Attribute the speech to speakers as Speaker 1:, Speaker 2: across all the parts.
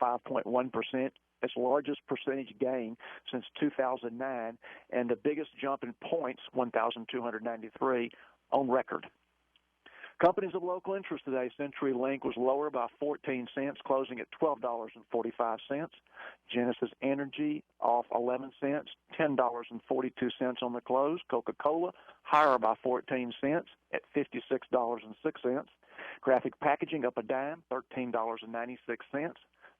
Speaker 1: averaged 5.1%. Its largest percentage gain since 2009, and the biggest jump in points, 1,293, on record. Companies of local interest today, CenturyLink was lower by 14 cents, closing at $12.45. Genesis Energy off 11 cents, $10.42 on the close. Coca-Cola higher by 14 cents at $56.06. Graphic Packaging up a dime, $13.96.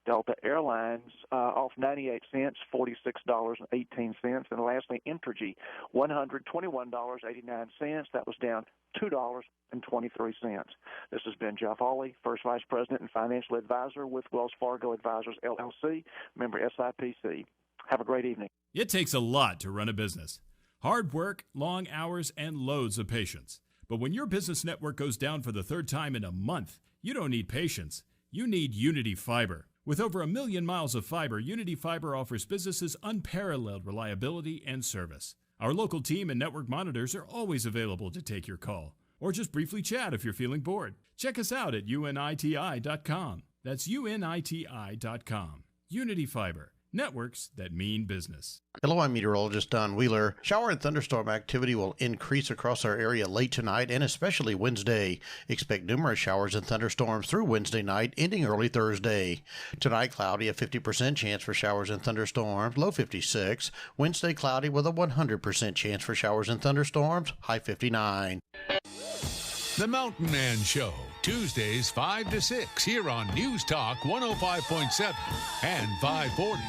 Speaker 1: Delta Airlines off 98 cents, $46.18. And lastly, Entergy, $121.89. That was down $2.23. This has been Jeff Hawley, First Vice President and Financial Advisor with Wells Fargo Advisors, LLC, member SIPC. Have a great evening.
Speaker 2: It takes a lot to run a business. Hard work, long hours, and loads of patience. But when your business network goes down for the third time in a month, you don't need patience. You need Unity Fiber. With over 1 million miles of fiber, Unity Fiber offers businesses unparalleled reliability and service. Our local team and network monitors are always available to take your call, or just briefly chat if you're feeling bored. Check us out at uniti.com. That's uniti.com. Unity Fiber. Networks that mean business.
Speaker 3: Hello, I'm meteorologist Don Wheeler. Shower and thunderstorm activity will increase across our area late tonight and especially Wednesday. Expect numerous showers and thunderstorms through Wednesday night, ending early Thursday. Tonight, cloudy, a 50% chance for showers and thunderstorms, low 56. Wednesday, cloudy with a 100% chance for showers and thunderstorms, high 59.
Speaker 4: The Mountain Man Show, Tuesdays 5 to 6 here on News Talk 105.7 and 540.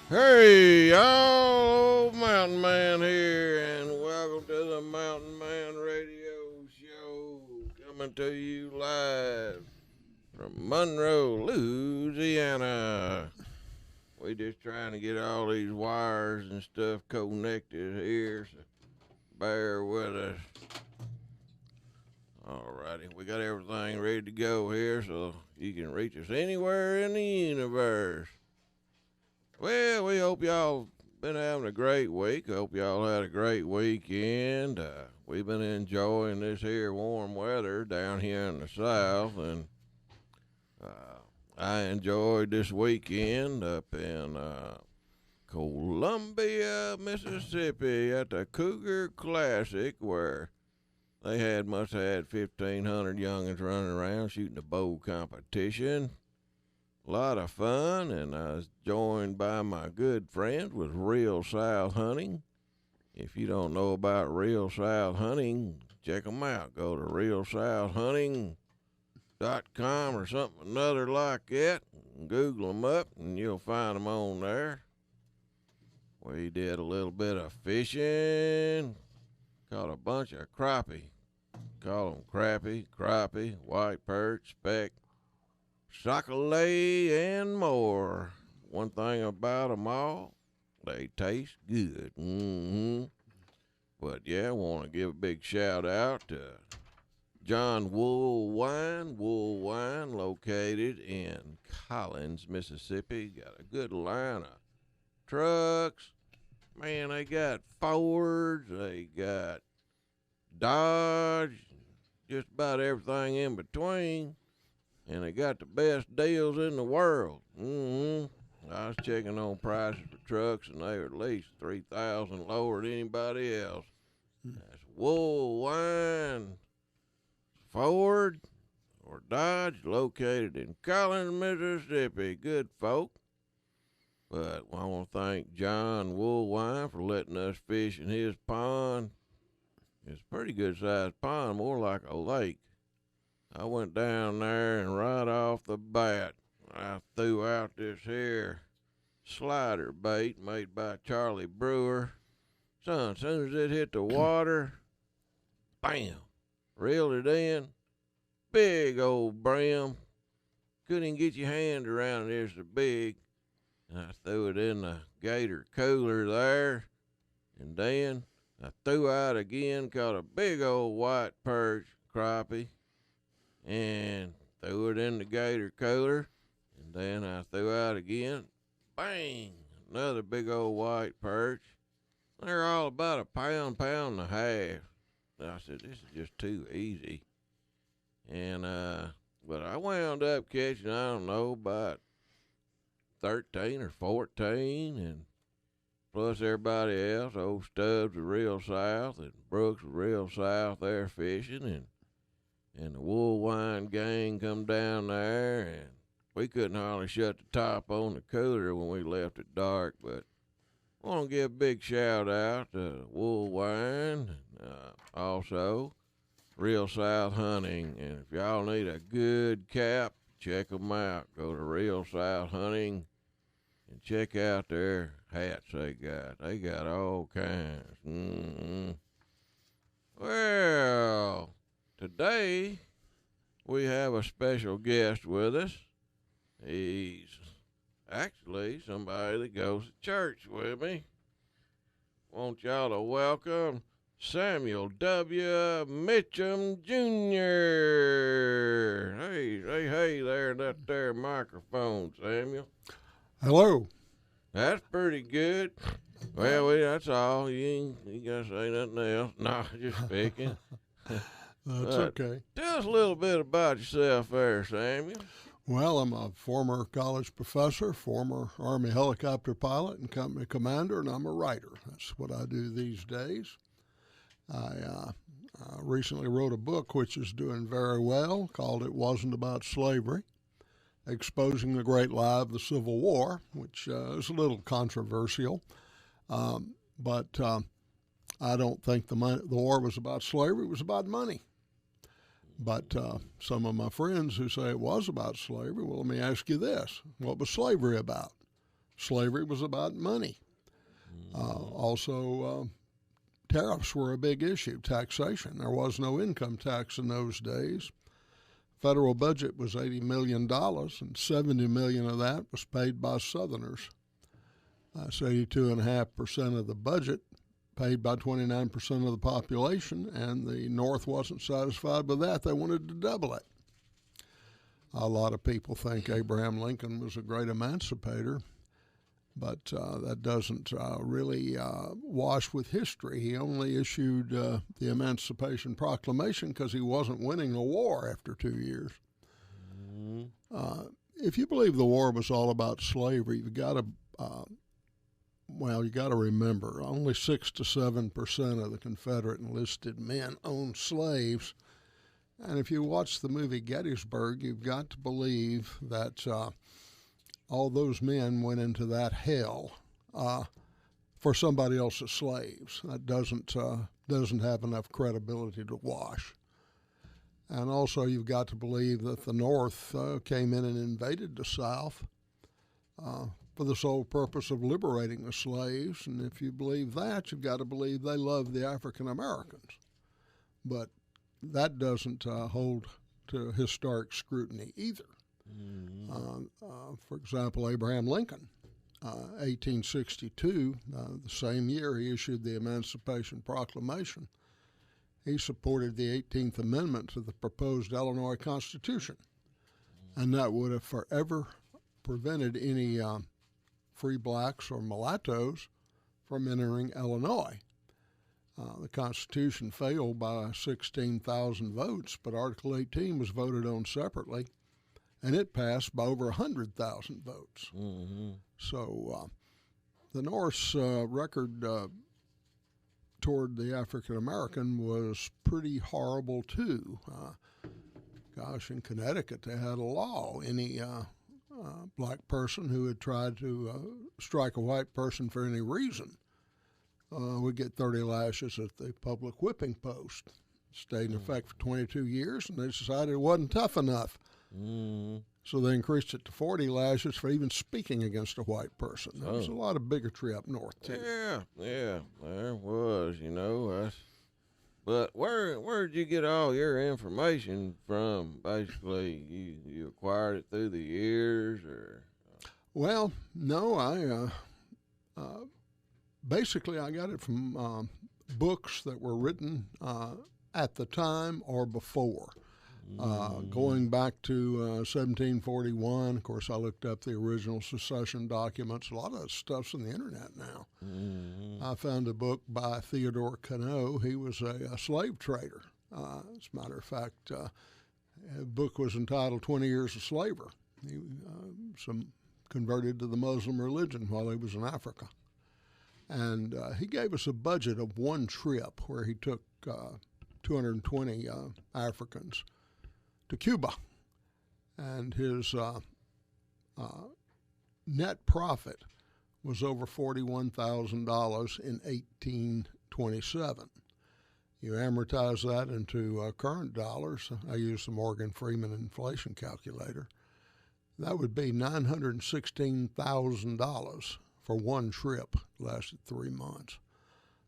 Speaker 5: Hey, y'all, Mountain Man here, and welcome to the Mountain Man Radio Show, coming to you live from Monroe, Louisiana. We just trying to get all these wires and stuff connected here, so bear with us. Alrighty, we got everything ready to go here, so you can reach us anywhere in the universe. Well, we hope y'all been having a great week. Hope y'all had a great weekend. We've been enjoying this here warm weather down here in the south, and I enjoyed this weekend up in Columbia, Mississippi at the Cougar Classic, where they must have had 1,500 youngins running around shooting a bow competition. A lot of fun, and I was joined by my good friends with Real South Hunting. If you don't know about Real South Hunting, check them out. Go to realsouthhunting.com or something another like that. Google them up, and you'll find them on there. We did a little bit of fishing. Caught a bunch of crappie. Call them crappie, white perch, speck, chocolate, and more. One thing about them all, they taste good. But yeah, I want to give a big shout out to John Wool Wine located in Collins, Mississippi. Got a good line of trucks. Man, they got Fords, they got Dodge, just about everything in between. And they got the best deals in the world. I was checking on prices for trucks, and they were at least $3,000 lower than anybody else. That's Wool Wine, Ford, or Dodge, located in Collins, Mississippi. Good folk. But I want to thank John Wool Wine for letting us fish in his pond. It's a pretty good sized pond, more like a lake. I went down there and right off the bat, I threw out this here slider bait made by Charlie Brewer. Son, as soon as it hit the water, bam, reeled it in. Big old brim. Couldn't even get your hand around it, it's so big. And I threw it in the gator cooler there. And then I threw out again, caught a big old white perch crappie. And threw it in the gator cooler. And then I threw out again. Bang! Another big old white perch. They're all about a pound, pound and a half. And I said, this is just too easy. And, but I wound up catching, I don't know, about 13 or 14, and plus everybody else. Old Stubbs was real south, and Brooks was real south there fishing, and the Woolwine gang come down there, and we couldn't hardly shut the top on the cooler when we left it dark. But I want to give a big shout out to Woolwine, also Real South Hunting. And if y'all need a good cap, check them out. Go to Real South Hunting and check out their hats they got. They got all kinds. Mm-hmm. Well, today we have a special guest with us. He's actually somebody that goes to church with me. Want y'all to welcome Samuel W. Mitchum Jr. Hey there in that there microphone, Samuel.
Speaker 6: Hello.
Speaker 5: That's pretty good. Well, that's all. You gotta say nothing else. No, just picking.
Speaker 6: That's okay.
Speaker 5: Tell us a little bit about yourself there, Samuel.
Speaker 6: Well, I'm a former college professor, former Army helicopter pilot and company commander, and I'm a writer. That's what I do these days. I recently wrote a book which is doing very well called It Wasn't About Slavery, exposing the great lie of the Civil War, which is a little controversial. But I don't think the war was about slavery. It was about money. But some of my friends who say it was about slavery, well, let me ask you this. What was slavery about? Slavery was about money. Also, tariffs were a big issue, taxation. There was no income tax in those days. Federal budget was $80 million, and $70 million of that was paid by Southerners. That's 82.5% of the budget, paid by 29% of the population, and the North wasn't satisfied with that. They wanted to double it. A lot of people think Abraham Lincoln was a great emancipator, but that doesn't really wash with history. He only issued the Emancipation Proclamation because he wasn't winning the war after 2 years. If you believe the war was all about slavery, you've got to you got to remember, only 6 to 7% of the Confederate enlisted men owned slaves. And if you watch the movie Gettysburg, you've got to believe that all those men went into that hell for somebody else's slaves. That doesn't have enough credibility to wash. And also, you've got to believe that the North came in and invaded the South for the sole purpose of liberating the slaves. And if you believe that, you've got to believe they loved the African Americans. But that doesn't hold to historic scrutiny either. For example, Abraham Lincoln, 1862, the same year he issued the Emancipation Proclamation, he supported the 18th Amendment to the proposed Illinois Constitution. And that would have forever prevented any free blacks or mulattoes from entering Illinois. The Constitution failed by 16,000 votes, but Article 18 was voted on separately, and it passed by over 100,000 votes. So the North's record toward the African American was pretty horrible too. In Connecticut they had a law. Any black person who had tried to strike a white person for any reason would get 30 lashes at the public whipping post. Stayed in effect for 22 years, and they decided it wasn't tough enough. So they increased it to 40 lashes for even speaking against a white person. There was a lot of bigotry up north, too.
Speaker 5: Yeah, there was, but where'd you get all your information from? Basically, you acquired it through the years, or?
Speaker 6: Well, no, basically I got it from books that were written at the time or before. Going back to 1741, of course, I looked up the original secession documents. A lot of that stuff's on the internet now. I found a book by Theodore Cano. He was a slave trader. As a matter of fact, the book was entitled 20 Years a Slaver. He converted to the Muslim religion while he was in Africa. And he gave us a budget of one trip where he took 220 Africans to Cuba, and his net profit was over $41,000 in 1827. You amortize that into current dollars. I use the Morgan Freeman inflation calculator. That would be $916,000 for one trip. Lasted 3 months.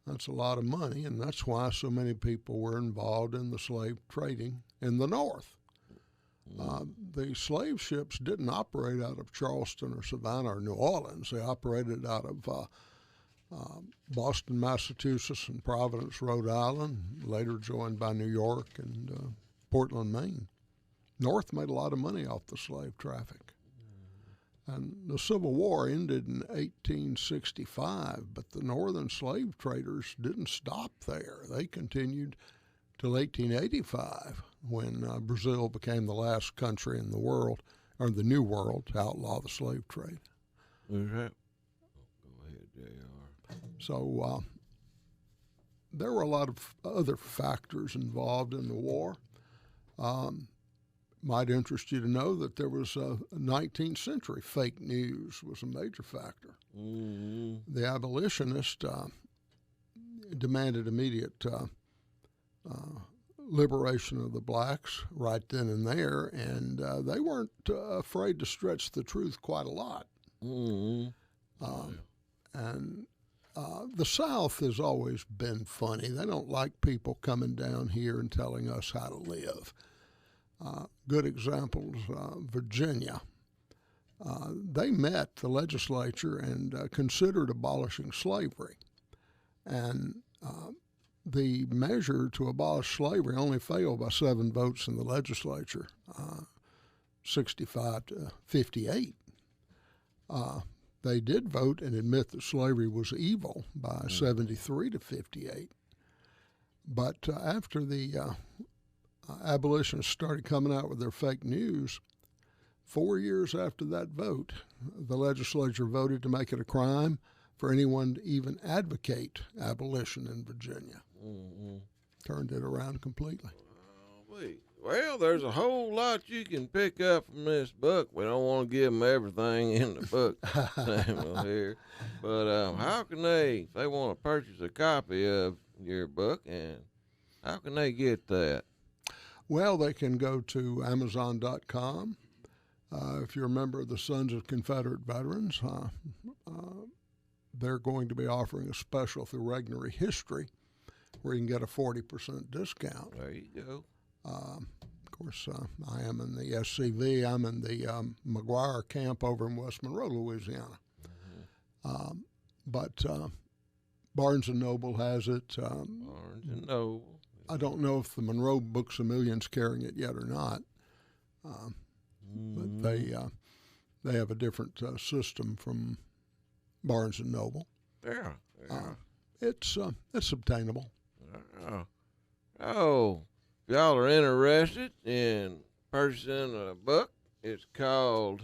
Speaker 6: That's a lot of money, and that's why so many people were involved in the slave trading in the North. The slave ships didn't operate out of Charleston or Savannah or New Orleans. They operated out of Boston, Massachusetts, and Providence, Rhode Island, later joined by New York and Portland, Maine. North made a lot of money off the slave traffic. And the Civil War ended in 1865, but the northern slave traders didn't stop there. They continued till 1885, when Brazil became the last country in the world, or the New World, to outlaw the slave trade.
Speaker 5: Go ahead, J.R.
Speaker 6: So there were a lot of other factors involved in the war. Might interest you to know that there was 19th century fake news was a major factor. The abolitionists demanded immediate liberation of the blacks right then and there, and they weren't afraid to stretch the truth quite a lot. And the South has always been funny. They don't like people coming down here and telling us how to live. Good examples, Virginia. They met the legislature and considered abolishing slavery. And the measure to abolish slavery only failed by 7 votes in the legislature, 65 to 58. They did vote and admit that slavery was evil by 73 to 58. But after the abolitionists started coming out with their fake news, 4 years after that vote, the legislature voted to make it a crime for anyone to even advocate abolition in Virginia. Turned it around completely.
Speaker 5: Well, there's a whole lot you can pick up from this book. We don't want to give them everything in the book, Samuel, here. But how can they, if they want to purchase a copy of your book, and how can they get that?
Speaker 6: Well, they can go to Amazon.com. If you're a member of the Sons of Confederate Veterans, they're going to be offering a special through Regnery History where you can get a 40% discount.
Speaker 5: There you go.
Speaker 6: Of course, I am in the SCV. I'm in the McGuire camp over in West Monroe, Louisiana. But Barnes & Noble has it.
Speaker 5: Barnes & Noble.
Speaker 6: I don't know if the Monroe Books A Million's carrying it yet or not. But they have a different system from Barnes & Noble.
Speaker 5: Yeah.
Speaker 6: It's obtainable.
Speaker 5: Oh, if y'all are interested in purchasing a book, it's called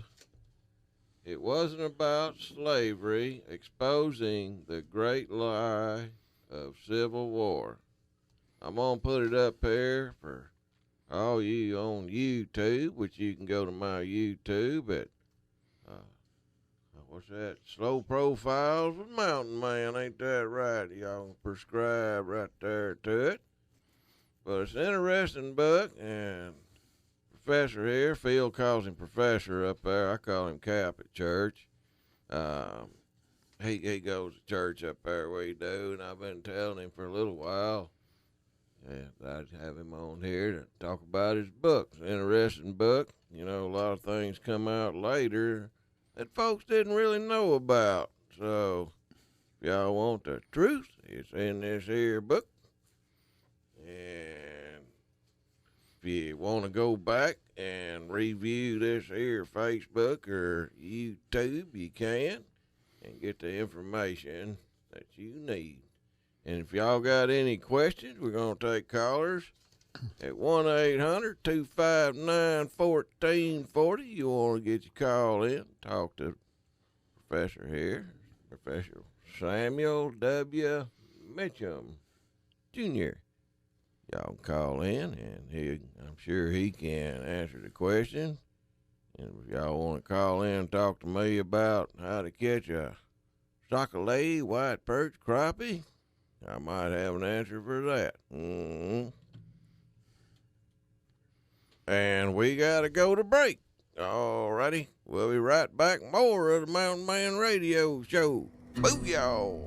Speaker 5: It Wasn't About Slavery, Exposing the Great Lie of Civil War. I'm going to put it up here for all you on YouTube, which you can go to my YouTube at, what's that? Slow Profiles with Mountain Man, ain't that right? Y'all can prescribe right there to it. But it's an interesting book, and Professor here, Phil calls him Professor up there. I call him Cap at church. He goes to church up there where he do, and I've been telling him for a little while. And I'd have him on here to talk about his book. It's an interesting book. You know, a lot of things come out later that folks didn't really know about. So, if y'all want the truth, it's in this here book. And if you want to go back and review this here Facebook or YouTube, you can and get the information that you need. And if y'all got any questions, we're going to take callers at 1-800-259-1440. You want to get your call in, talk to Professor here, Professor Samuel W. Mitchum, Jr. Y'all can call in, and I'm sure he can answer the question. And if y'all want to call in and talk to me about how to catch a sockeye, white perch, crappie, I might have an answer for that. And we got to go to break. All righty. We'll be right back. More of the Mountain Man Radio Show. Booyah!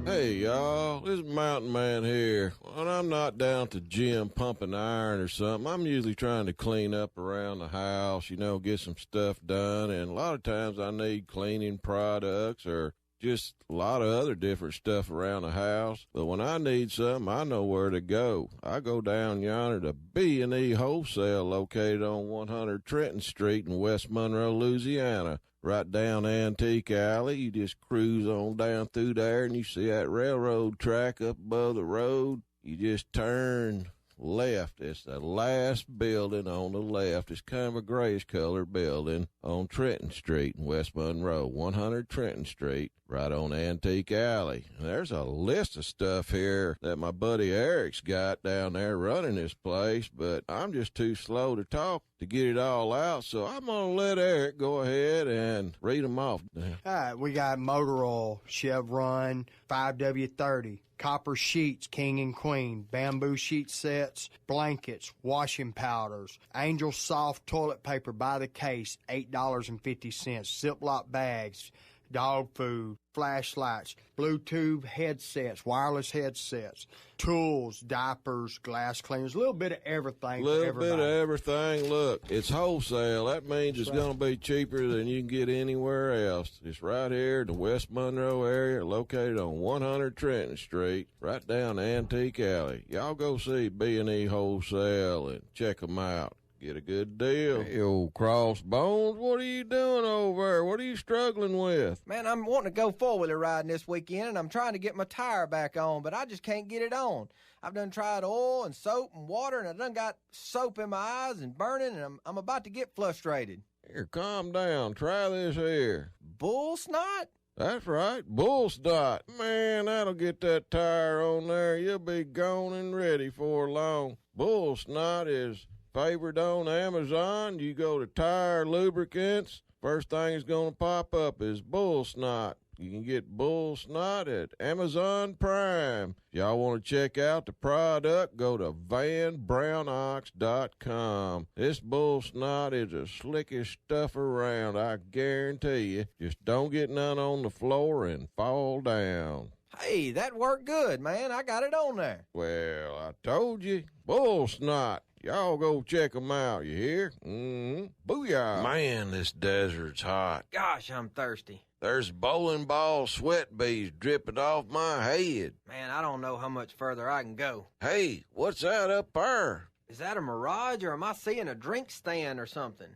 Speaker 5: Hey, y'all. This is Mountain Man here. When I'm not down at the gym pumping iron or something, I'm usually trying to clean up around the house, get some stuff done. And a lot of times I need cleaning products or just a lot of other different stuff around the house. But when I need something, I know where to go. I go down yonder to B&E Wholesale, located on 100 Trenton Street in West Monroe, Louisiana. Right down Antique Alley. You just cruise on down through there, and you see that railroad track up above the road. You just turn left. It's the last building on the left. It's kind of a grayish-colored building on Trenton Street in West Monroe, 100 Trenton Street, right on Antique Alley. And there's a list of stuff here that my buddy Eric's got down there running this place, but I'm just too slow to talk to get it all out, so I'm going to let Eric go ahead and read them off.
Speaker 7: All right, we got motor oil, Chevron, 5W30, copper sheets, king and queen, bamboo sheet sets, blankets, washing powders, Angel Soft toilet paper by the case, $8.50, Ziploc bags, dog food, flashlights, Bluetooth headsets, wireless headsets, tools, diapers, glass cleaners, a little bit of everything for everybody.
Speaker 5: Little bit of everything. Look, it's wholesale. That means it's going to be cheaper than you can get anywhere else. It's right here in the West Monroe area, located on 100 Trenton Street, right down Antique Alley. Y'all go see B&E Wholesale and check them out. Get a good deal. Hey, old Crossbones, what are you doing over there? What are you struggling with?
Speaker 8: Man, I'm wanting to go four-wheeler riding this weekend, and I'm trying to get my tire back on, but I just can't get it on. I've done tried oil and soap and water, and I done got soap in my eyes and burning, and I'm about to get frustrated.
Speaker 5: Here, calm down. Try this here.
Speaker 8: Bull snot?
Speaker 5: That's right, bull snot. Man, that'll get that tire on there. You'll be gone and ready for long. Bull snot is favored on Amazon. You go to tire lubricants, first thing that's going to pop up is bull snot. You can get bull snot at Amazon Prime. If y'all want to check out the product, go to vanbrownox.com. This bull snot is the slickest stuff around, I guarantee you. Just don't get none on the floor and fall down.
Speaker 8: Hey, that worked good, man. I got it on there.
Speaker 5: Well, I told you, bull snot. Y'all go check them out, you hear? Booyah. Man, this desert's hot.
Speaker 8: Gosh, I'm thirsty.
Speaker 5: There's bowling ball sweat beads dripping off my head.
Speaker 8: Man, I don't know how much further I can go.
Speaker 5: Hey, what's that up there?
Speaker 8: Is that a mirage, or am I seeing a drink stand or something?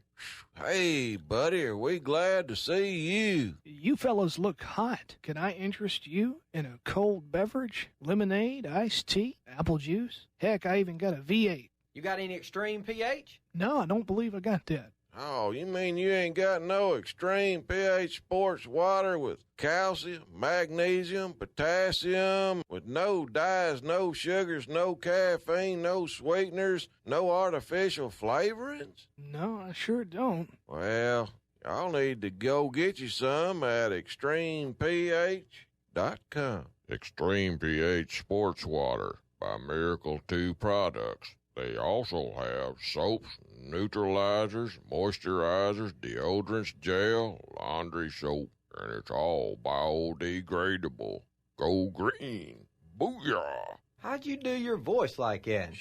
Speaker 5: Hey, buddy, are we glad to see you?
Speaker 9: You fellows look hot. Can I interest you in a cold beverage? Lemonade, iced tea, apple juice? Heck, I even got a V8.
Speaker 8: You got any extreme pH?
Speaker 9: No, I don't believe I got that.
Speaker 5: Oh, you mean you ain't got no extreme pH sports water with calcium, magnesium, potassium, with no dyes, no sugars, no caffeine, no sweeteners, no artificial flavorings?
Speaker 9: No, I sure don't.
Speaker 5: Well, y'all need to go get you some at extremeph.com. Extreme pH Sports Water by Miracle 2 Products. They also have soaps, neutralizers, moisturizers, deodorants, gel, laundry soap, and it's all biodegradable. Go green. Booyah!
Speaker 10: How'd you do your voice like that?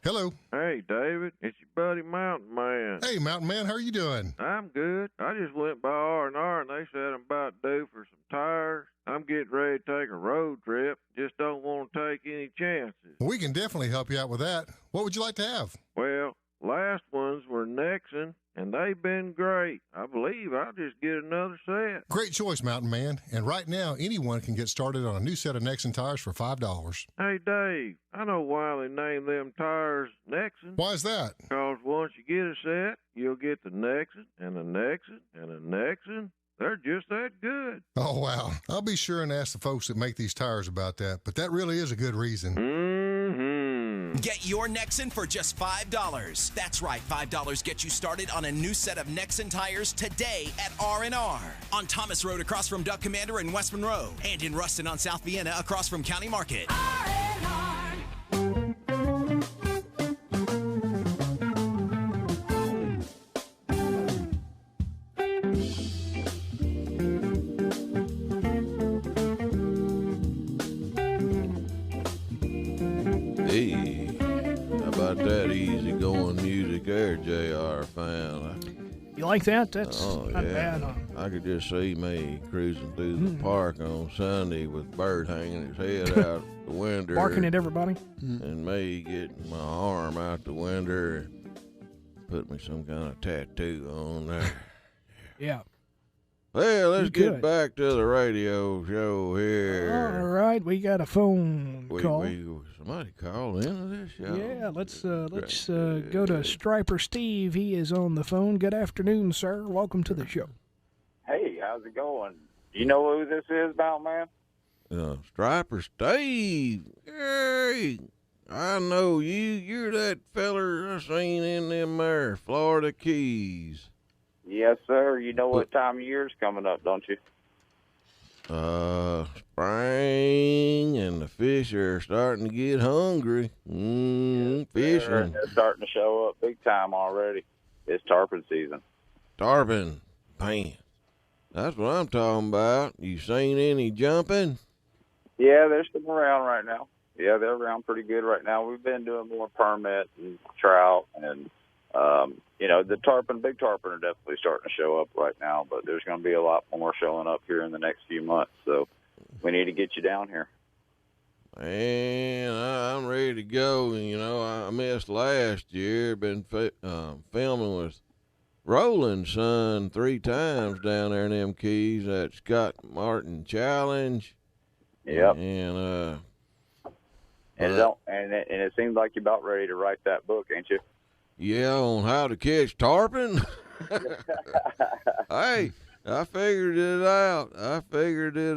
Speaker 11: Hello.
Speaker 5: Hey, David. It's your buddy Mountain Man.
Speaker 11: Hey, Mountain Man, how are you doing?
Speaker 5: I'm good. I just went by R&R and they said I'm about due for some tires. I'm getting ready to take a road trip. Just don't want to take any chances.
Speaker 11: We can definitely help you out with that. What would you like to have?
Speaker 5: Well, last ones were Nexon, and they've been great. I believe I'll just get another set.
Speaker 11: Great choice, Mountain Man. And right now, anyone can get started on a new set of Nexon tires for $5.
Speaker 5: Hey, Dave, I know why they named them tires Nexon.
Speaker 11: Why is that?
Speaker 5: Because once you get a set, you'll get the Nexon, and the Nexon, and the Nexon. They're just that good.
Speaker 11: Oh, wow. I'll be sure and ask the folks that make these tires about that, but that really is a good reason.
Speaker 5: Mm-hmm.
Speaker 12: Get your Nexon for just $5. That's right, $5 gets you started on a new set of Nexon tires today at R&R. On Thomas Road across from Duck Commander in West Monroe, and in Ruston on South Vienna across from County Market.
Speaker 13: R&R.
Speaker 5: Hey, how about that easy-going music there, J.R. found?
Speaker 9: You like that? That's not
Speaker 5: yeah.
Speaker 9: bad.
Speaker 5: I could just see me cruising through the park on Sunday with Bert hanging his head out the window.
Speaker 9: Barking at everybody?
Speaker 5: And me getting my arm out the window and put me some kind of tattoo on there.
Speaker 9: Yeah.
Speaker 5: Well, let's
Speaker 9: You
Speaker 5: get
Speaker 9: could.
Speaker 5: back to the radio show here.
Speaker 9: All right, we got a phone call.
Speaker 5: Somebody called into this show.
Speaker 9: Yeah, let's go to Striper Steve. He is on the phone. Good afternoon, sir. Welcome to the show.
Speaker 14: Hey, how's it going? Do you know who this is, Mountain Man?
Speaker 5: Striper Steve. Hey, I know you. You're that feller I seen in them there Florida Keys.
Speaker 14: Yes, sir. You know what time of year's coming up, don't you?
Speaker 5: Spring, and the fish are starting to get hungry.
Speaker 14: Yes,
Speaker 5: Fishing.
Speaker 14: they're starting to show up big time already. It's tarpon season.
Speaker 5: Tarpon, man. That's what I'm talking about. You seen any jumping?
Speaker 14: Yeah, they're still around right now. Yeah, they're around pretty good right now. We've been doing more permit and trout, and the tarpon, big tarpon are definitely starting to show up right now, but there's going to be a lot more showing up here in the next few months, so we need to get you down here.
Speaker 5: Man, I'm ready to go. I missed last year. Been filming with Roland's son 3 times down there in them Keys. That Scott Martin Challenge.
Speaker 14: Yep.
Speaker 5: And
Speaker 14: it seems like you're about ready to write that book, ain't you?
Speaker 5: Yeah, on how to catch tarpon. Hey, I figured it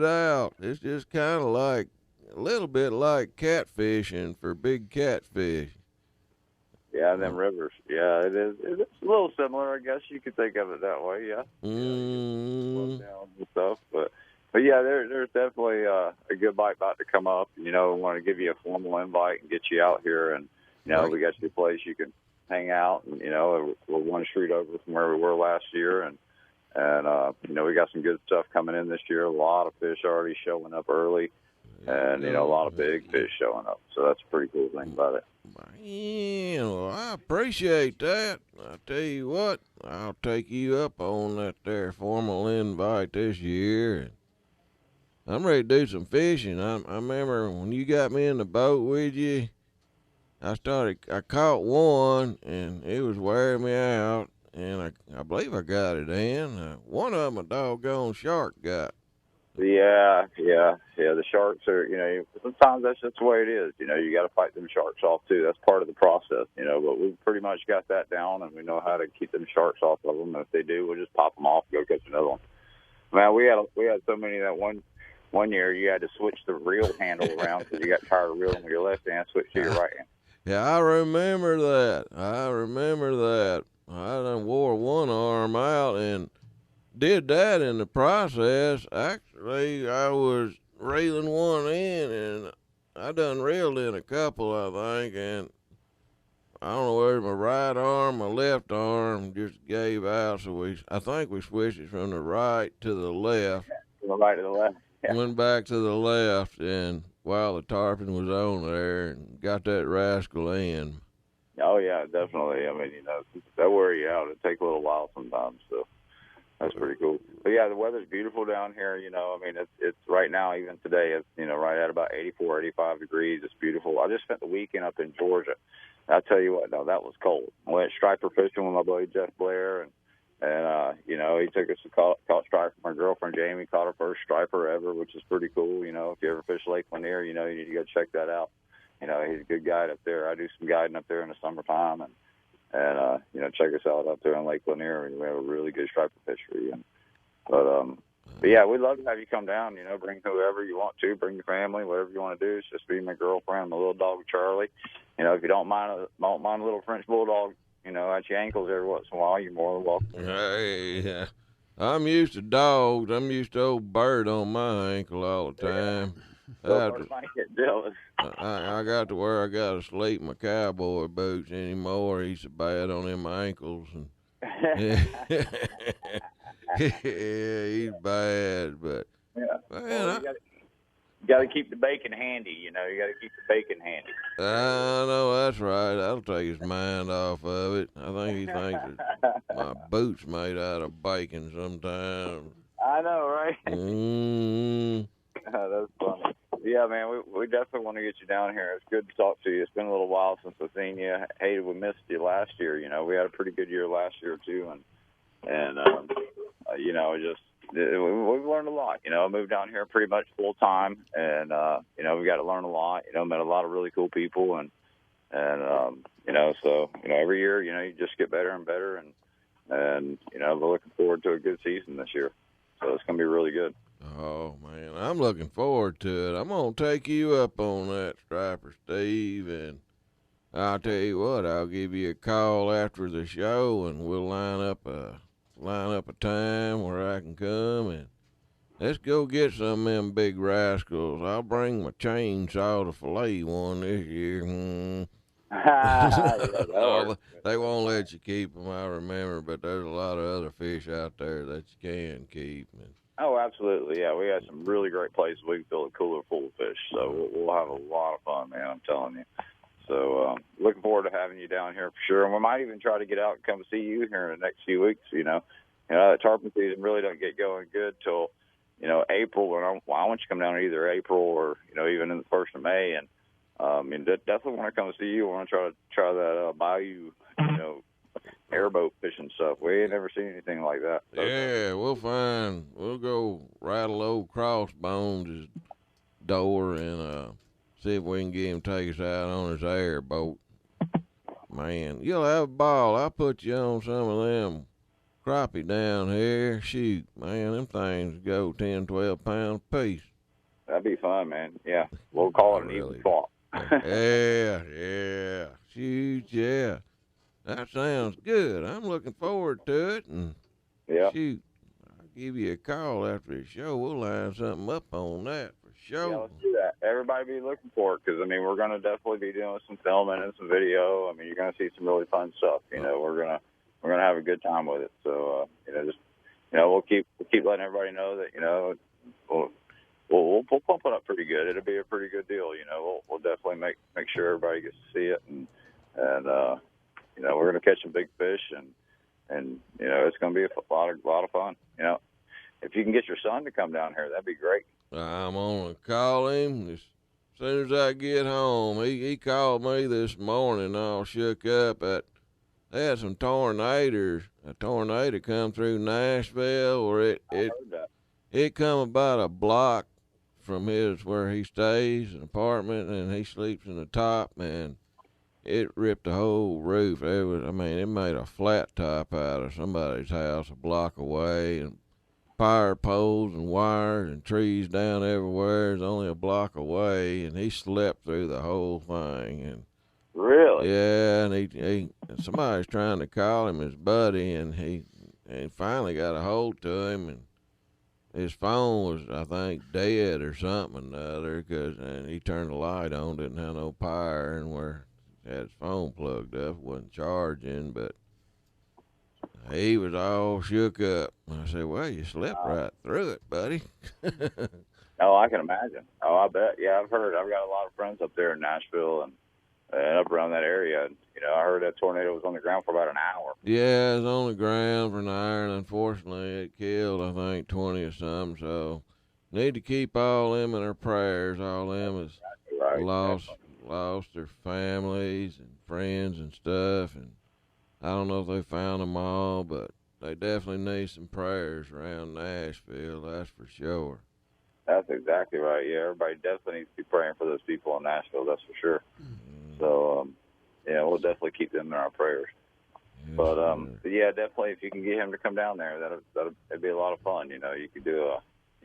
Speaker 5: out. It's just kind of like a little bit like catfishing for big catfish.
Speaker 14: Yeah, them rivers. Yeah, it is. It's a little similar, I guess you could think of it that way. Yeah. Downs and stuff, but yeah, there's definitely a good bite about to come up. We want to give you a formal invite and get you out here, and we got you a place you can hang out, and we're one street over from where we were last year, and we got some good stuff coming in this year. A lot of fish already showing up early, and a lot of big fish showing up. So that's a pretty cool thing about it.
Speaker 5: Man, well, I appreciate that. I tell you what, I'll take you up on that there formal invite this year. I'm ready to do some fishing. I remember when you got me in the boat with you, I caught one, and it was wearing me out, and I believe I got it in. One of them a doggone shark got.
Speaker 14: Yeah. The sharks are, sometimes that's just the way it is. You got to fight them sharks off too. That's part of the process. But we've pretty much got that down, and we know how to keep them sharks off of them. And if they do, we'll just pop them off and go catch another one. Man, we had so many that one year you had to switch the reel handle around because you got tired of reeling with your left hand, switch to your right hand.
Speaker 5: Yeah, I remember that. I done wore one arm out and did that in the process. Actually, I was reeling one in, and I done reeled in a couple, I think, and I don't know whether my right arm, my left arm just gave out, so I think we switched it from the right to the left.
Speaker 14: From the right to the left. Yeah.
Speaker 5: Went back to the left, and while the tarpon was on there, and got that rascal in.
Speaker 14: Oh, yeah, definitely. I mean, that wear you out. It takes a little while sometimes, so that's pretty cool. But, yeah, the weather's beautiful down here. I mean, it's right now, even today, it's, right at about 84, 85 degrees. It's beautiful. I just spent the weekend up in Georgia. I'll tell you what, no, that was cold. I went striper fishing with my buddy Jeff Blair, and he took us to caught striper. My girlfriend Jamie caught her first striper ever, which is pretty cool. If you ever fish Lake Lanier, you need to go check that out. He's a good guide up there. I do some guiding up there in the summertime, and check us out up there in Lake Lanier. We have a really good striper fishery. But yeah, we'd love to have you come down. Bring whoever you want to, bring your family, whatever you want to do. It's just me, my girlfriend, my little dog Charlie. If you don't mind a little French bulldog, at your ankles every once in a while, you're more than welcome.
Speaker 5: Hey, I'm used to dogs. I'm used to old Bird on my ankle all the time.
Speaker 14: I might get jealous.
Speaker 5: I got to where I got to sleep in my cowboy boots anymore. He's so bad on them ankles. And yeah, he's bad, but
Speaker 14: man, you got to keep the bacon handy. You got to keep the bacon handy.
Speaker 5: I know that's right. That'll take his mind off of it. I think he thinks that my boots made out of bacon sometimes.
Speaker 14: I know, right? That's funny. Yeah, man, we definitely want to get you down here. It's good to talk to you. It's been a little while since I've seen you. Hated we missed you last year. We had a pretty good year last year too, and we've learned a lot. I moved down here pretty much full time, and we got to learn a lot. Met a lot of really cool people, and so every year, you just get better and better, and we're looking forward to a good season this year. So it's gonna be really good.
Speaker 5: Oh man, I'm looking forward to it. I'm gonna take you up on that, Striper Steve, and I'll tell you what, I'll give you a call after the show, and we'll line up a time where I can come, and let's go get some of them big rascals. I'll bring my chainsaw to fillet one this year. They won't let you keep them, I remember, but there's a lot of other fish out there that you can keep.
Speaker 14: Oh, absolutely, yeah. We got some really great places we can fill a cooler full of fish, so we'll have a lot of fun, man, I'm telling you. So looking forward to having you down here for sure, and we might even try to get out and come see you here in the next few weeks. That tarpon season really don't get going good till April, and I want you to come down either April or even in the first of May, and definitely want to come see you. I want to try that bayou airboat fishing stuff. We ain't never seen anything like that.
Speaker 5: Yeah, we'll go rattle old Crossbones' door and see if we can get him to take us out on his airboat. Man, you'll have a ball. I'll put you on some of them crappie down here. Shoot, man, them things go 10, 12 pounds a piece.
Speaker 14: That'd be fun, man. Yeah, we'll call it an even swap.
Speaker 5: Yeah. Shoot, yeah. That sounds good. I'm looking forward to it. And shoot, I'll give you a call after the show. We'll line something up on that for sure.
Speaker 14: Yeah, let's do that. Everybody be looking for it because, we're going to definitely be doing some filming and some video. You're going to see some really fun stuff. We're going to have a good time with it. So, we'll keep letting everybody know that, we'll pump it up pretty good. It'll be a pretty good deal. We'll definitely make sure everybody gets to see it, and we're going to catch some big fish, and it's going to be a lot of fun. If you can get your son to come down here, that'd be great.
Speaker 5: I'm gonna call him as soon as I get home. He called me this morning, all shook up. They had some tornadoes. A tornado come through Nashville, where it it come about a block from his where he stays, an apartment, and he sleeps in the top, and it ripped the whole roof. It made a flat top out of somebody's house a block away, and power poles and wires and trees down everywhere. It's only a block away, and he slept through the whole thing. And
Speaker 14: really?
Speaker 5: Yeah, and he somebody's trying to call him his buddy, and he finally got a hold to him, and his phone was, I think, dead or something or other, and he turned the light on, didn't have no power, and where had his phone plugged up, wasn't charging, but he was all shook up. I said, well, you slept right through it, buddy.
Speaker 14: Oh, I can imagine. Oh, I bet. Yeah, I've heard. I've got a lot of friends up there in Nashville and up around that area. And, I heard that tornado was on the ground for about an hour.
Speaker 5: Yeah, it was on the ground for an hour, and unfortunately it killed, I think, 20 or something. So need to keep all them in our prayers. All them is lost their families and friends and stuff. And I don't know if they found them all, but they definitely need some prayers around Nashville, that's for sure.
Speaker 14: That's exactly right. Yeah, everybody definitely needs to be praying for those people in Nashville, that's for sure. So, we'll definitely keep them in our prayers.
Speaker 5: Yes,
Speaker 14: but, yeah, definitely if you can get him to come down there, that'd be a lot of fun. You could do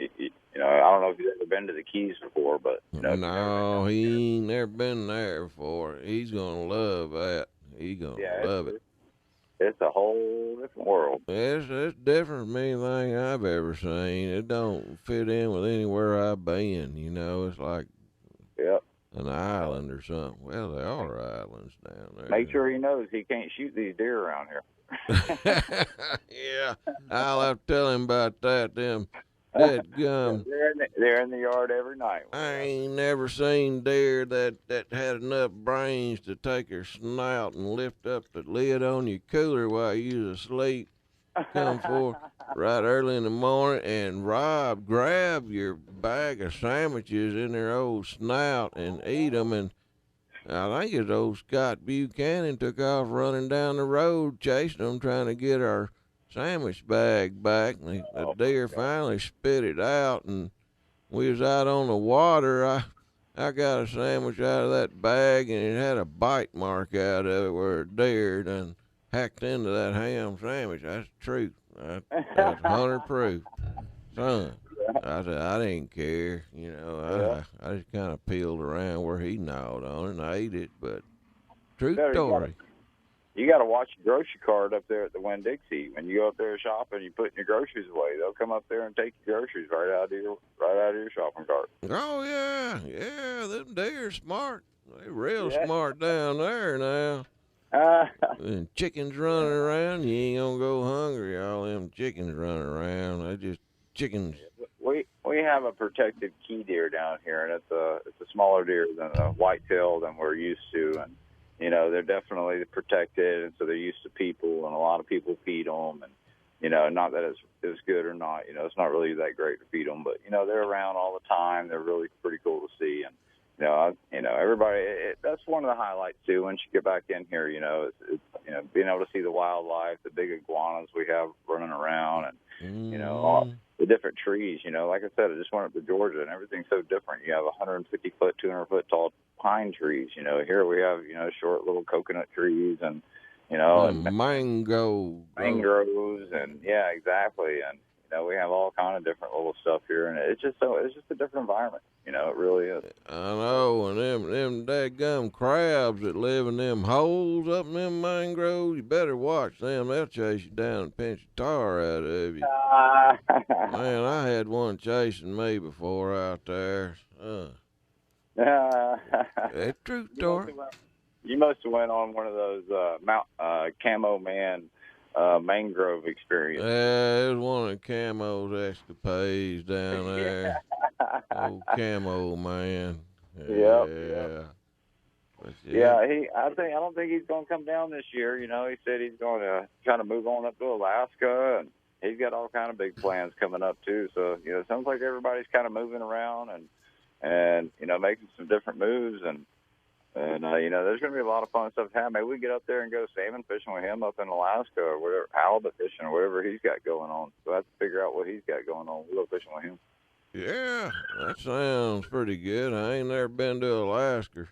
Speaker 14: I don't know if you've ever been to the Keys before, but.
Speaker 5: No, he ain't never been there before. He's going to love that. He's going to love it.
Speaker 14: It's a whole different world.
Speaker 5: It's different from anything I've ever seen. It don't fit in with anywhere I've been. It's like an island or something. Well, there are islands down there.
Speaker 14: Make sure he knows he can't shoot these deer around here.
Speaker 5: Yeah, I'll have to tell him about that. Them dead gum.
Speaker 14: They're in the yard every night.
Speaker 5: I ain't never seen deer that had enough brains to take their snout and lift up the lid on your cooler while you was asleep. Come forth right early in the morning and grab your bag of sandwiches in their old snout and eat them. And I think it's old Scott Buchanan took off running down the road chasing them, trying to get our sandwich bag back. And the deer finally spit it out, and we was out on the water. I got a sandwich out of that bag, and it had a bite mark out of it where a deer done hacked into that ham sandwich. That's the truth. That's 100 proof. Son, I said, I didn't care. I just kind of peeled around where he gnawed on it, and I ate it, but true story.
Speaker 14: You got to watch your grocery cart up there at the Winn-Dixie. When you go up there shopping, you put your groceries away. They'll come up there and take your groceries right out of your shopping cart.
Speaker 5: Oh yeah, them deer smart. They real smart down there now. And chickens running around, you ain't gonna go hungry. All them chickens running around, they just chickens.
Speaker 14: We have a protected key deer down here, and it's a smaller deer than a whitetail than we're used to, and. They're definitely protected, and so they're used to people, and a lot of people feed them. And, not that it's good or not, it's not really that great to feed them, but, they're around all the time. They're really pretty cool to see. And, everybody, that's one of the highlights, too, once you get back in here, it's being able to see the wildlife, the big iguanas we have running around, and, all the different trees, like I said, I just went up to Georgia, and everything's so different. You have 150-foot, 200-foot tall pine trees. Here we have, short little coconut trees and, and
Speaker 5: mangroves,
Speaker 14: and yeah, exactly. And, we have all kind of different little stuff here, and it's just a different environment. It really is.
Speaker 5: I know, and them dadgum crabs that live in them holes up in them mangroves, you better watch them. They'll chase you down and pinch the tar out of you. Man, I had one chasing me before out there. It's true story.
Speaker 14: You must have went on one of those Camo Man mangrove experience.
Speaker 5: Yeah, it was one of Camo's escapades down there. Old Camo Man.
Speaker 14: Yeah. I don't think he's going to come down this year. He said he's going to kind of move on up to Alaska, and he's got all kind of big plans coming up too. So it sounds like everybody's kind of moving around and making some different moves, and And, there's going to be a lot of fun stuff happening. Maybe we get up there and go salmon fishing with him up in Alaska or whatever, halibut fishing or whatever he's got going on. So I have to figure out what he's got going on. We'll go fishing with him.
Speaker 5: Yeah, that sounds pretty good. I ain't never been to Alaska.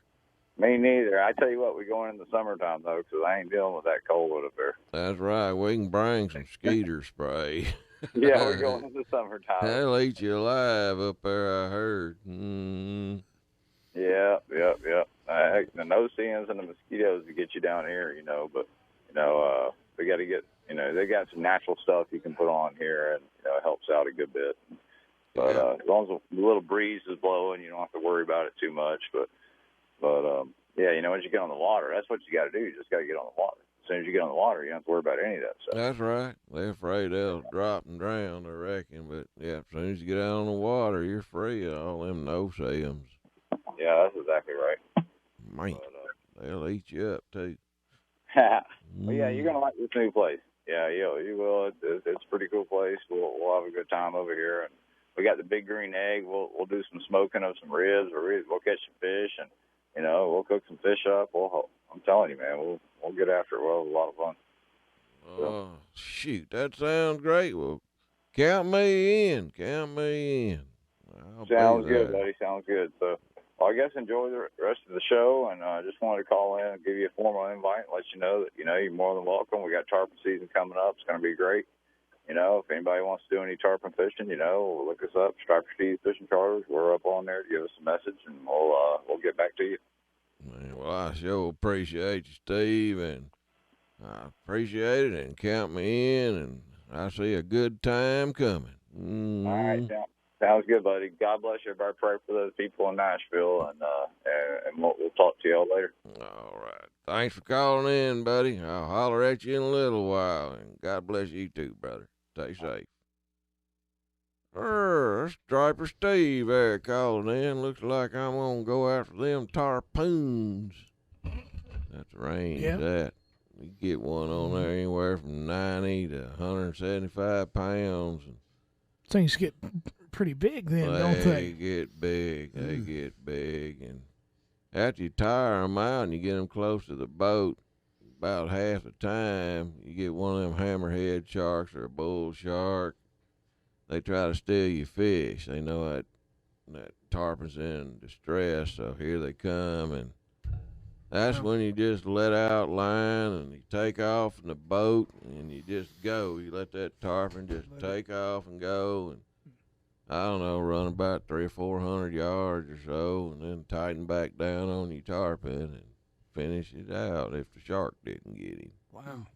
Speaker 14: Me neither. I tell you what, we're going in the summertime, though, because I ain't dealing with that cold up there.
Speaker 5: That's right. We can bring some skeeter spray.
Speaker 14: Yeah, we're going in the summertime.
Speaker 5: They'll eat you alive up there, I heard. Mm.
Speaker 14: Yeah. The no-see-ins and the mosquitoes to get you down here, but, we got to get, they got some natural stuff you can put on here, and, it helps out a good bit. But as long as the little breeze is blowing, you don't have to worry about it too much. But once you get on the water, that's what you got to do. You just got to get on the water. As soon as you get on the water, you don't have to worry about any of that stuff.
Speaker 5: That's right. They're afraid they'll drop and drown, I reckon. But, yeah, as soon as you get out on the water, you're free of all them no-see-ums.
Speaker 14: Yeah, that's exactly right.
Speaker 5: Man, they'll eat you up, too.
Speaker 14: Well, yeah, you're going to like this new place. Yeah, you will. It's a pretty cool place. We'll have a good time over here. And we got the Big Green Egg. We'll do some smoking of some ribs. We'll catch some fish, and we'll cook some fish up. I'm telling you, man, we'll get after it. We'll have a lot of fun.
Speaker 5: Oh, shoot, that sounds great. Well, count me in.
Speaker 14: Sounds good, buddy. Sounds good. So, I guess enjoy the rest of the show, and I just wanted to call in and give you a formal invite and let you know that you're more than welcome. We got tarpon season coming up. It's going to be great. If anybody wants to do any tarpon fishing, look us up, Striper Steve Fishing Charters. We're up on there to give us a message, and we'll get back to you.
Speaker 5: Man, well, I sure appreciate you, Steve, and I appreciate it, and count me in, and I see a good time coming. Mm.
Speaker 14: All right, sounds good, buddy. God bless you. Everybody pray for those people in Nashville, and we'll talk to y'all later.
Speaker 5: All right. Thanks for calling in, buddy. I'll holler at you in a little while, and God bless you too, brother. Stay safe. That's Striper Steve there calling in. Looks like I'm going to go after them tarpoons. That's the range, that. You get one on there anywhere from 90 to 175 pounds. And
Speaker 9: things get pretty big then, don't they?
Speaker 5: They get big. They get big. And after you tire them out and you get them close to the boat, about half the time, you get one of them hammerhead sharks or a bull shark. They try to steal your fish. They know that tarpon's in distress, so here they come. And that's when you just let out line and you take off in the boat and you just go. You let that tarpon just take off and go. And I don't know, run about 300 or 400 yards or so, and then tighten back down on your tarpon and finish it out if the shark didn't get him.
Speaker 9: Wow.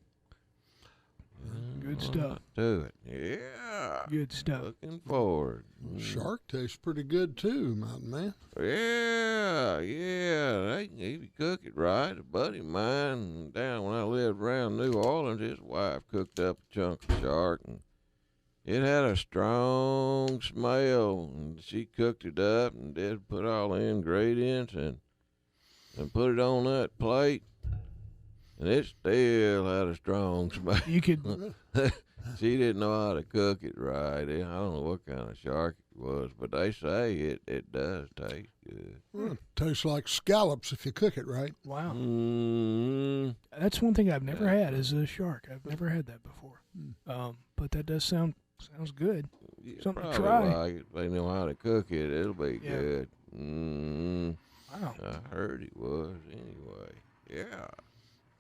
Speaker 9: Good stuff.
Speaker 5: Do it. Yeah.
Speaker 9: Good stuff.
Speaker 5: Looking forward.
Speaker 6: Shark tastes pretty good too, mountain man.
Speaker 5: Yeah. If you cook it right, a buddy of mine down when I lived around New Orleans, his wife cooked up a chunk of shark, and it had a strong smell, and she cooked it up and did put all the ingredients and put it on that plate, and it still had a strong smell.
Speaker 9: You could.
Speaker 5: She didn't know how to cook it right. I don't know what kind of shark it was, but they say it does taste good.
Speaker 6: Well, it tastes like scallops if you cook it right.
Speaker 9: Wow.
Speaker 5: Mm-hmm.
Speaker 9: That's one thing I've never had is a shark. I've never had that before. But that does sounds good. Something to try.
Speaker 5: Like it. They know how to cook it. It'll be good. Mm-hmm.
Speaker 9: Wow.
Speaker 5: I heard it was anyway. Yeah.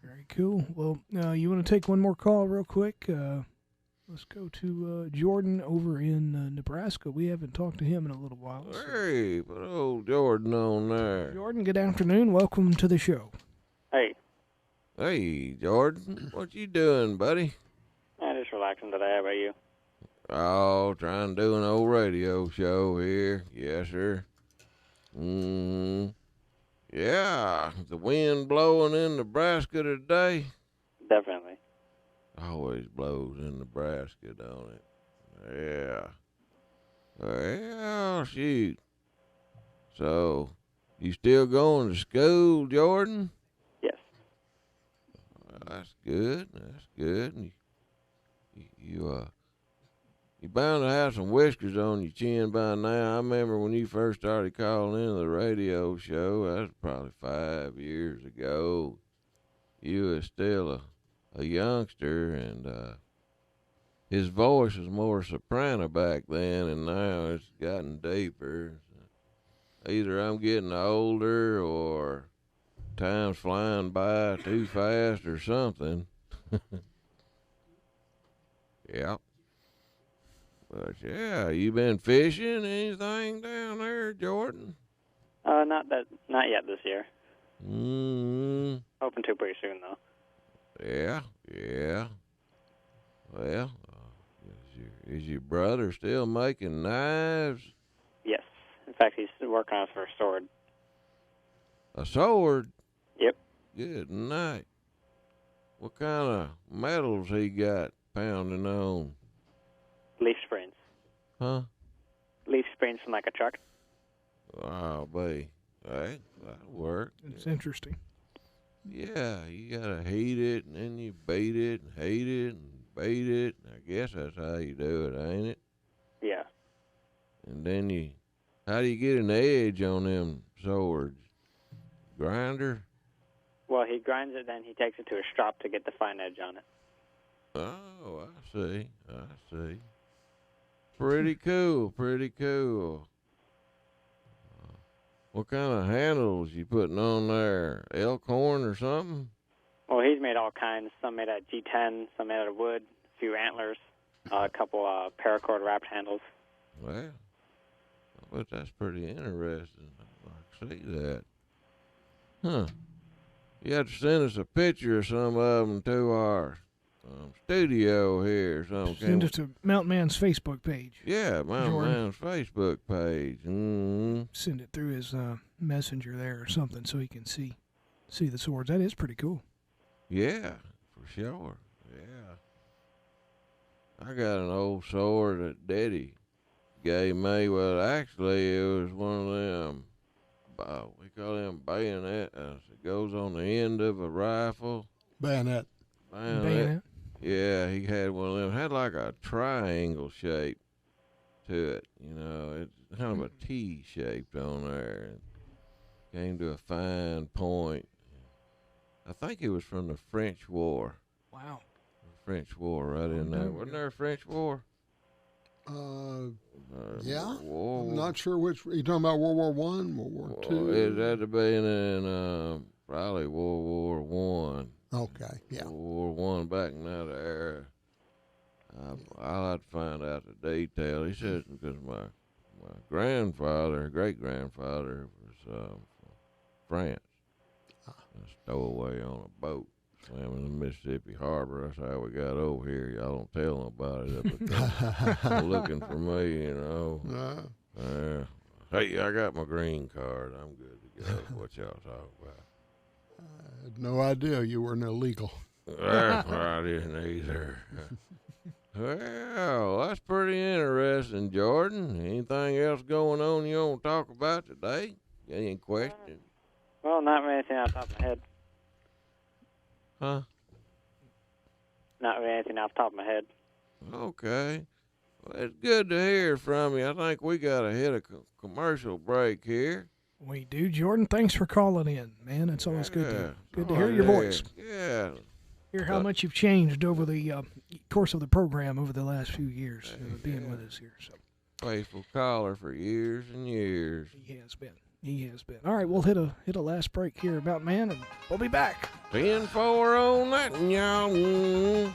Speaker 9: Very cool. Well, you want to take one more call real quick? Let's go to Jordan over in Nebraska. We haven't talked to him in a little while.
Speaker 5: Hey, put old Jordan on there.
Speaker 9: Jordan, good afternoon. Welcome to the show.
Speaker 13: Hey.
Speaker 5: Hey, Jordan. What you doing, buddy?
Speaker 13: I'm just relaxing today. How about you?
Speaker 5: Oh, trying to do an old radio show here. Yes, sir. Yeah, the wind blowing in Nebraska today.
Speaker 13: Definitely.
Speaker 5: Always blows in Nebraska, don't it? Yeah. Well, shoot. So, you still going to school, Jordan?
Speaker 13: Yes.
Speaker 5: Well, that's good. That's good. You bound to have some whiskers on your chin by now. I remember when you first started calling into the radio show. That was probably 5 years ago. You was still a youngster, and his voice was more soprano back then, and now it's gotten deeper. Either I'm getting older or time's flying by too fast or something. Yep. But yeah, you been fishing anything down there, Jordan?
Speaker 13: Not yet this year.
Speaker 5: Mm-hmm.
Speaker 13: Hoping to pretty soon though.
Speaker 5: Yeah. Well, is your brother still making knives?
Speaker 13: Yes. In fact, he's working on his first sword.
Speaker 5: A sword?
Speaker 13: Yep.
Speaker 5: Good night. What kind of metals he got pounding on?
Speaker 13: Leaf springs.
Speaker 5: Huh?
Speaker 13: Leaf springs from like a truck.
Speaker 5: Oh, babe. Hey, that'll work.
Speaker 9: It's interesting.
Speaker 5: Yeah, you gotta heat it, and then you beat it, and heat it, and bait it. I guess that's how you do it, ain't it?
Speaker 13: Yeah.
Speaker 5: And then how do you get an edge on them swords? Grinder?
Speaker 13: Well, he grinds it, then he takes it to a strop to get the fine edge on it.
Speaker 5: Oh, I see. Pretty cool. What kind of handles you putting on there? Elk horn or something?
Speaker 13: Well, he's made all kinds. Some made out of G10, some made out of wood, a few antlers, a couple paracord wrapped handles.
Speaker 5: Well, I bet that's pretty interesting. I see that. Huh. You have to send us a picture of some of them to our studio here.
Speaker 9: Send it to Mountain Man's Facebook page.
Speaker 5: Yeah, Mountain Man's Facebook page. Mm-hmm.
Speaker 9: Send it through his messenger there or something so he can see the swords. That is pretty cool.
Speaker 5: Yeah, for sure. Yeah. I got an old sword that Daddy gave me. Well, actually, it was one of them, we call them bayonet. It goes on the end of a rifle.
Speaker 6: Bayonet.
Speaker 5: Yeah, he had one of them. It had like a triangle shape to it. You know, it's kind of a T shaped on there. And came to a fine point. I think it was from the French War.
Speaker 9: Wow.
Speaker 5: The French War right in there. Wasn't there a French War?
Speaker 6: Yeah.
Speaker 5: War.
Speaker 6: I'm not sure which. Are you talking about World War One, World War Two?
Speaker 5: It had to be in probably World War One.
Speaker 6: Okay, yeah.
Speaker 5: World War One back in that era. I'll have to find out the detail. He said because my great grandfather was from France. Stowaway on a boat, swimming in the Mississippi Harbor. That's how we got over here. Y'all don't tell nobody that they're looking for me, you know. Hey, I got my green card. I'm good to go. What y'all talking about?
Speaker 6: I had no idea you were an illegal.
Speaker 5: I didn't either. Well, that's pretty interesting, Jordan. Anything else going on you want to talk about today? Got any questions?
Speaker 13: Well, not really anything off the top of my head.
Speaker 5: Huh?
Speaker 13: Not really anything off the top of my head.
Speaker 5: Okay. Well, it's good to hear from you. I think we got to hit a commercial break here.
Speaker 9: We do, Jordan. Thanks for calling in, man. It's always good to hear your voice.
Speaker 5: Yeah.
Speaker 9: Hear how much you've changed over the course of the program over the last few years, being with us here. So.
Speaker 5: Faithful caller for years and years.
Speaker 9: He has been. All right, we'll hit a last break here about man, and we'll be back.
Speaker 5: 10-4 on that, y'all.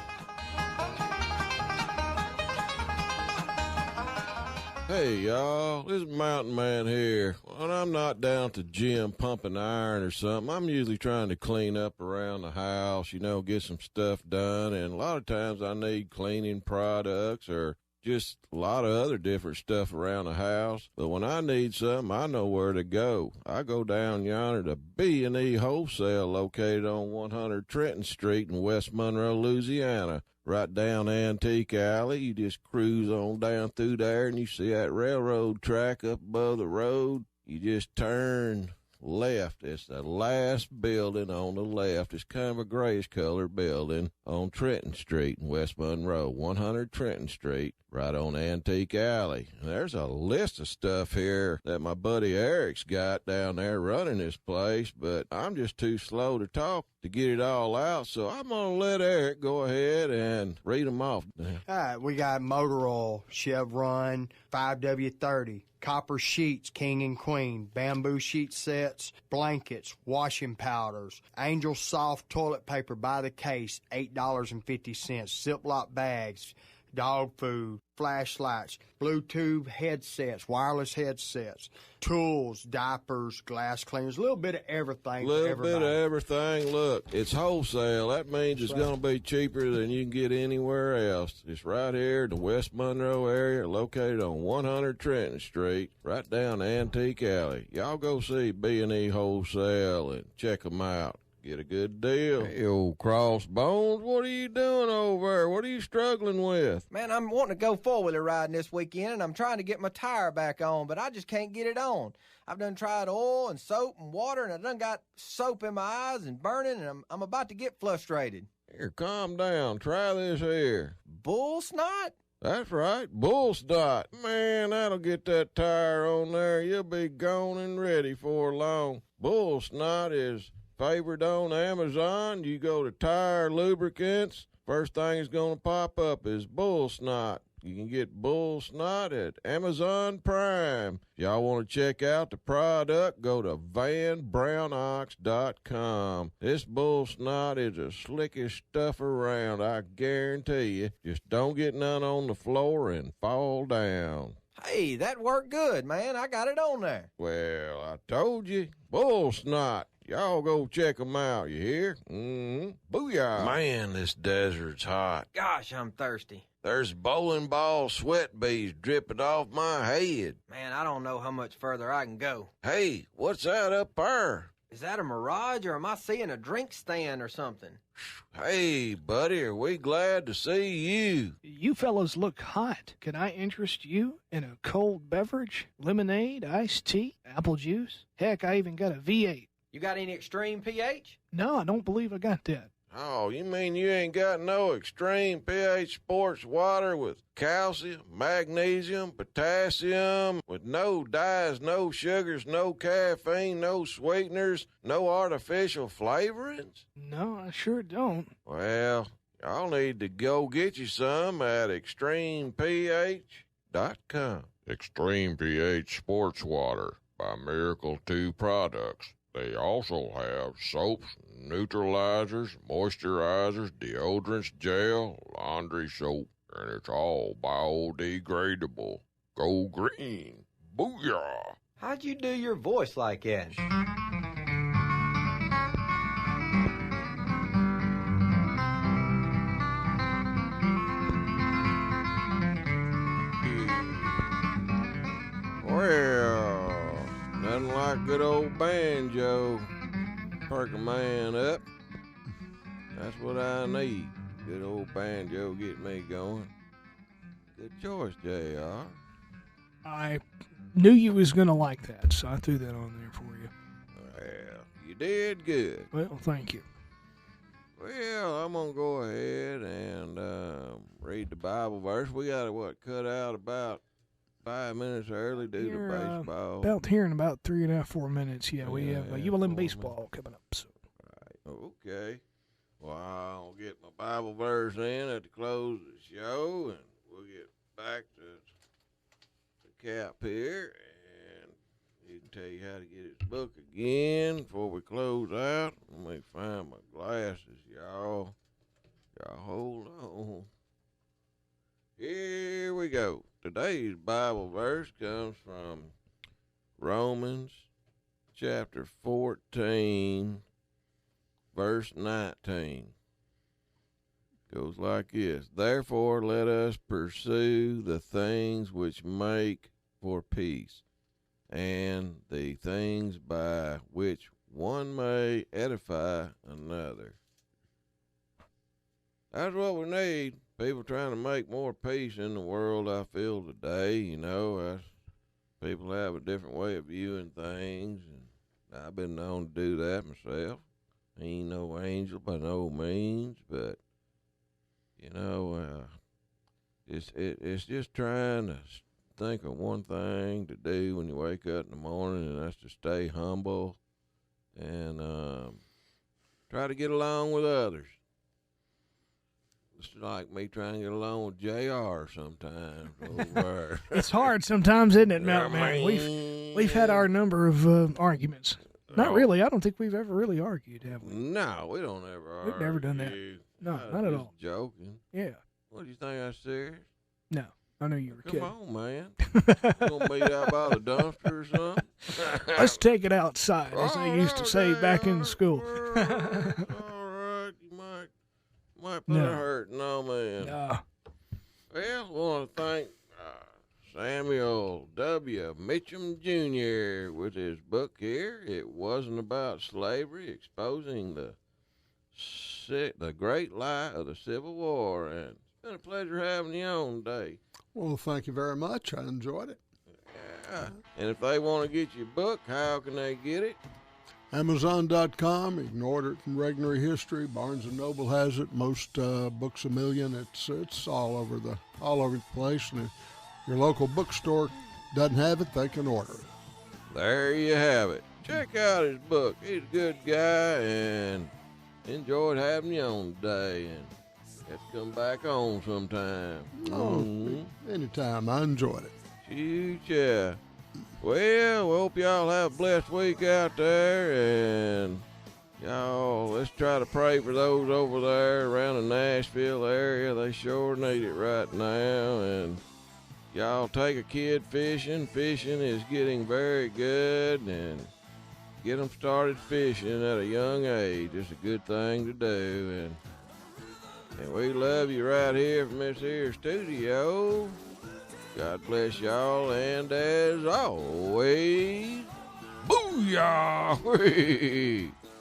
Speaker 5: Hey, y'all, this is Mountain Man here. When I'm not down at the gym pumping iron or something, I'm usually trying to clean up around the house, get some stuff done. And a lot of times I need cleaning products or just a lot of other different stuff around the house. But when I need something, I know where to go. I go down yonder to B&E Wholesale, located on 100 Trenton Street in West Monroe, Louisiana. Right down Antique Alley, you just cruise on down through there, and you see that railroad track up above the road. You just turn left. It's the last building on the left. It's kind of a grayish-colored building on Trenton Street in West Monroe, 100 Trenton Street. right on Antique Alley. And there's a list of stuff here that my buddy Eric's got down there running this place, but I'm just too slow to talk to get it all out, so I'm going to let Eric go ahead and read them off.
Speaker 7: All right, we got motor oil, Chevron, 5W30, copper sheets, king and queen, bamboo sheet sets, blankets, washing powders, Angel Soft toilet paper by the case, $8.50, Ziploc bags, dog food, flashlights, Bluetooth headsets, wireless headsets, tools, diapers, glass cleaners, a little bit of everything.
Speaker 5: Little bit of everything. Look, it's wholesale. That means it's
Speaker 7: right.
Speaker 5: going to be cheaper than you can get anywhere else. It's right here in the West Monroe area, located on 100 Trenton Street, right down Antique Alley. Y'all go see B&E Wholesale and check them out. Get a good deal. Hey, old Crossbones, what are you doing over there? What are you struggling with?
Speaker 8: Man, I'm wanting to go four-wheeler riding this weekend, and I'm trying to get my tire back on, but I just can't get it on. I've done tried oil and soap and water, and I done got soap in my eyes and burning, and I'm about to get frustrated.
Speaker 5: Here, calm down. Try this here.
Speaker 8: Bull snot?
Speaker 5: That's right, bull snot. Man, that'll get that tire on there. You'll be gone and ready for long. Bull snot is favored on Amazon. You go to tire lubricants, first thing that's going to pop up is bull snot. You can get bull snot at Amazon Prime. If y'all want to check out the product, go to vanbrownox.com. This bull snot is the slickest stuff around, I guarantee you. Just don't get none on the floor and fall down.
Speaker 8: Hey, that worked good, man. I got it on there.
Speaker 5: Well, I told you, bull snot. Y'all go check 'em out, you hear? Booyah. Man, this desert's hot.
Speaker 8: Gosh, I'm thirsty.
Speaker 5: There's bowling ball sweat beads dripping off my head.
Speaker 8: Man, I don't know how much further I can go.
Speaker 5: Hey, what's that up there?
Speaker 8: Is that a mirage, or am I seeing a drink stand or something?
Speaker 5: Hey, buddy, are we glad to see you?
Speaker 9: You fellows look hot. Can I interest you in a cold beverage? Lemonade, iced tea, apple juice? Heck, I even got a V8.
Speaker 8: You got any extreme pH?
Speaker 9: No, I don't believe I got that.
Speaker 5: Oh, you mean you ain't got no extreme pH sports water with calcium, magnesium, potassium, with no dyes, no sugars, no caffeine, no sweeteners, no artificial flavorings?
Speaker 9: No, I sure don't.
Speaker 5: Well, y'all need to go get you some at extremeph.com. Extreme pH sports water by Miracle 2 Products. They also have soaps, neutralizers, moisturizers, deodorants, gel, laundry soap, and it's all biodegradable. Go green. Booyah!
Speaker 10: How'd you do your voice like that?
Speaker 5: Well, nothing like good old banjo. Perk a man up. That's what I need. Good old banjo get me going. Good choice, JR.
Speaker 9: I knew you was going to like that, so I threw that on there for you.
Speaker 5: Well, you did good.
Speaker 9: Well, thank you.
Speaker 5: Well, I'm going to go ahead and read the Bible verse. We got to, cut out about 5 minutes early due to baseball.
Speaker 9: About here in about 3.5, 4 minutes. Yeah, we have ULM baseball coming up. So.
Speaker 5: Right. Okay. Well, I'll get my Bible verse in at the close of the show, and we'll get back to the cap here, and he can tell you how to get his book again before we close out. Let me find my glasses, y'all. Y'all hold on. Here we go. Today's Bible verse comes from Romans chapter 14, verse 19. Goes like this. Therefore let us pursue the things which make for peace, and the things by which one may edify another. That's what we need. People trying to make more peace in the world, I feel, today. You know, people have a different way of viewing things, and I've been known to do that myself. Ain't no angel by no means, but, you know, It's just trying to think of one thing to do when you wake up in the morning, and that's to stay humble and try to get along with others. It's like me trying to get along with JR sometimes. Over.
Speaker 9: It's hard sometimes, isn't it, Mountain Man? We've had our number of arguments. Not really. I don't think we've ever really argued, have we?
Speaker 5: No, we don't ever argue.
Speaker 9: We've never done that. No, not at all.
Speaker 5: Joking.
Speaker 9: Yeah.
Speaker 5: What, do you think I'm serious?
Speaker 9: No, I know you were kidding.
Speaker 5: Come on, man. You gonna meet out by the dumpster or something?
Speaker 9: Let's take it outside, as they used to say back in school.
Speaker 5: All right, you might put a hurting on me.
Speaker 9: No.
Speaker 5: Well, I want to thank Samuel W. Mitchum Jr. with his book here. It wasn't about slavery, exposing the great lie of the Civil War. And it's been a pleasure having you on today.
Speaker 6: Well, thank you very much. I enjoyed it.
Speaker 5: Yeah. And if they want to get your book, how can they get it?
Speaker 6: Amazon.com. You can order it from Regnery History. Barnes & Noble has it. Most Books A Million. It's all over the place. And if your local bookstore doesn't have it, they can order it.
Speaker 5: There you have it. Check out his book. He's a good guy, and enjoyed having you on today. And have to come back on sometime.
Speaker 6: Anytime. I enjoyed it.
Speaker 5: Shoot, yeah. Well, we hope y'all have a blessed week out there, and y'all, let's try to pray for those over there around the Nashville area. They sure need it right now, and y'all take a kid fishing. Fishing is getting very good, and get them started fishing at a young age. It's a good thing to do, and we love you right here from this here studio. God bless y'all, and as always, booyah!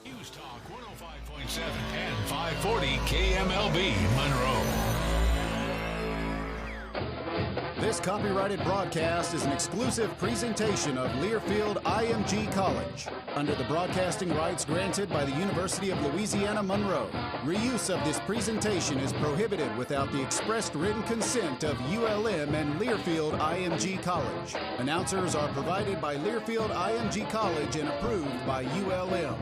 Speaker 4: News Talk 105.7 and 540 KMLB Monroe.
Speaker 15: This copyrighted broadcast is an exclusive presentation of Learfield IMG College. Under the broadcasting rights granted by the University of Louisiana Monroe, reuse of this presentation is prohibited without the expressed written consent of ULM and Learfield IMG College. Announcers are provided by Learfield IMG College and approved by ULM.